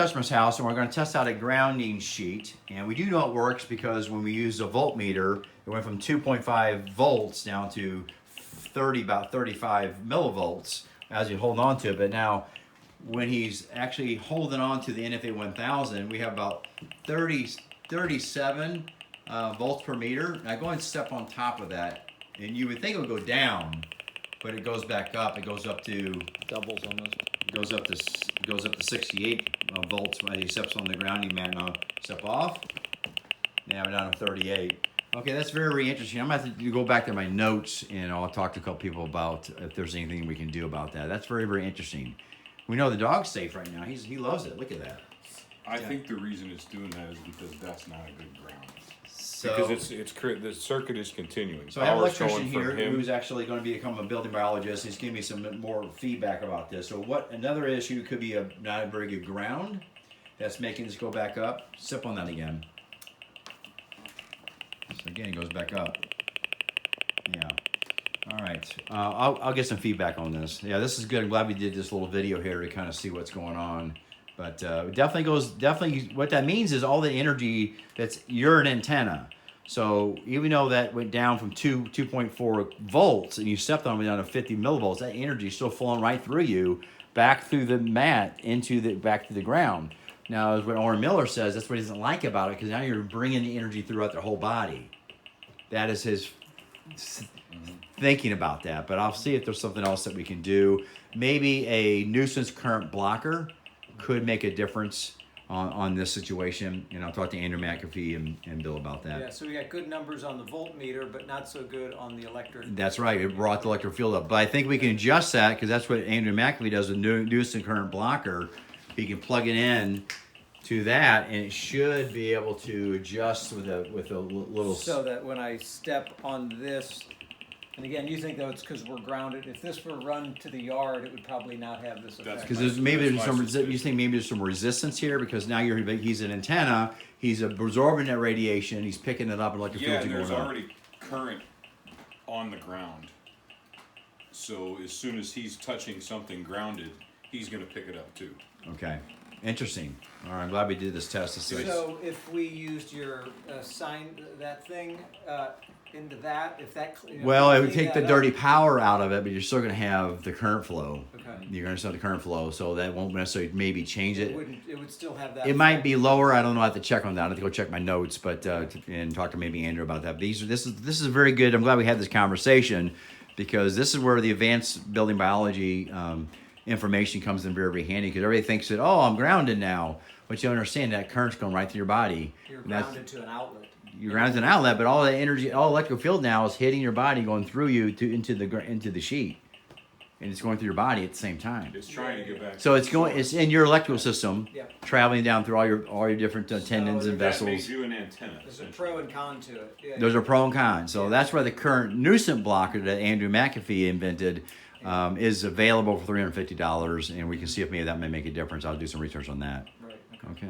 customer's house, and we're going to test out a grounding sheet, and we do know it works because when we use a voltmeter, it went from 2.5 volts down to about 35 millivolts as you hold on to it. But now when he's actually holding on to the NFA 1000, we have about 37 volts per meter. Now go ahead and step on top of that, and you would think it would go down, but it goes back up. It goes up to doubles almost. Goes up to 68 volts when he steps on the grounding mat. Now step off. Now we're down to 38. Okay, that's very, very interesting. I'm gonna have to go back to my notes and I'll talk to a couple people about if there's anything we can do about that. That's very, very interesting. We know the dog's safe right now. He loves it. Look at that. I think the reason it's doing that is because that's not a good ground. So, because the circuit is continuing. So I have an electrician here who's actually going to become a building biologist. He's giving me some more feedback about this. So another issue could be not a very good ground that's making this go back up. Sip on that again. So again, it goes back up. Yeah. All right. I'll get some feedback on this. Yeah, this is good. I'm glad we did this little video here to kind of see what's going on. But definitely what that means is all the energy you're an antenna. So even though that went down from 2.4 volts and you stepped on it down to 50 millivolts, that energy is still flowing right through you, back through the mat, back to the ground. Now, as what Orrin Miller says, that's what he doesn't like about it, because now you're bringing the energy throughout their whole body. That is his thinking about that. But I'll see if there's something else that we can do. Maybe a nuisance current blocker could make a difference on this situation, and I'll talk to Andrew Mac Afee and Bill about that. Yeah, so we got good numbers on the voltmeter, but not so good on the electric. That's right. It brought the electric field up. But I think we can adjust that, because that's what Andrew Mac Afee does with nuisance current blocker. He can plug it in to that, and it should be able to adjust with a little. So that when I step on this, and again, you think though it's because we're grounded. If this were run to the yard, it would probably not have this effect. Because you think maybe there's some resistance here, because now he's an antenna. He's absorbing that radiation. He's picking it up, and electric fields are going there's up. already current on the ground. So as soon as he's touching something grounded, he's going to pick it up too. Okay, interesting. All right, I'm glad we did this test to see. So if we used your that thing into that, if that well, it would take the dirty power out of it, but you're still going to have the current flow. Okay. You're going to still have the current flow, so that won't necessarily maybe change it. It would still have that. It might be lower. I don't know. I have to check on that. I have to go check my notes, but and talk to maybe Andrew about that. But this is very good. I'm glad we had this conversation, because this is where the advanced building biology information comes in very, very handy, because everybody thinks that, oh, I'm grounded now. But you understand that current's going right through your body. You're grounded to an outlet. You're grounded to an outlet, but all that energy, all electrical field now is hitting your body, going through you into the sheet, and it's going through your body at the same time. It's trying to get back. So it's in your electrical system, Yep. traveling down through all your different tendons and That vessels. makes you an antenna. There's a pro and con to it. Yeah, There's a pro and con. So that's why the current nuisance blocker that Andrew Mac Afee invented is available for $350, and we can see if maybe that may make a difference. I'll do some research on that. Right. Okay.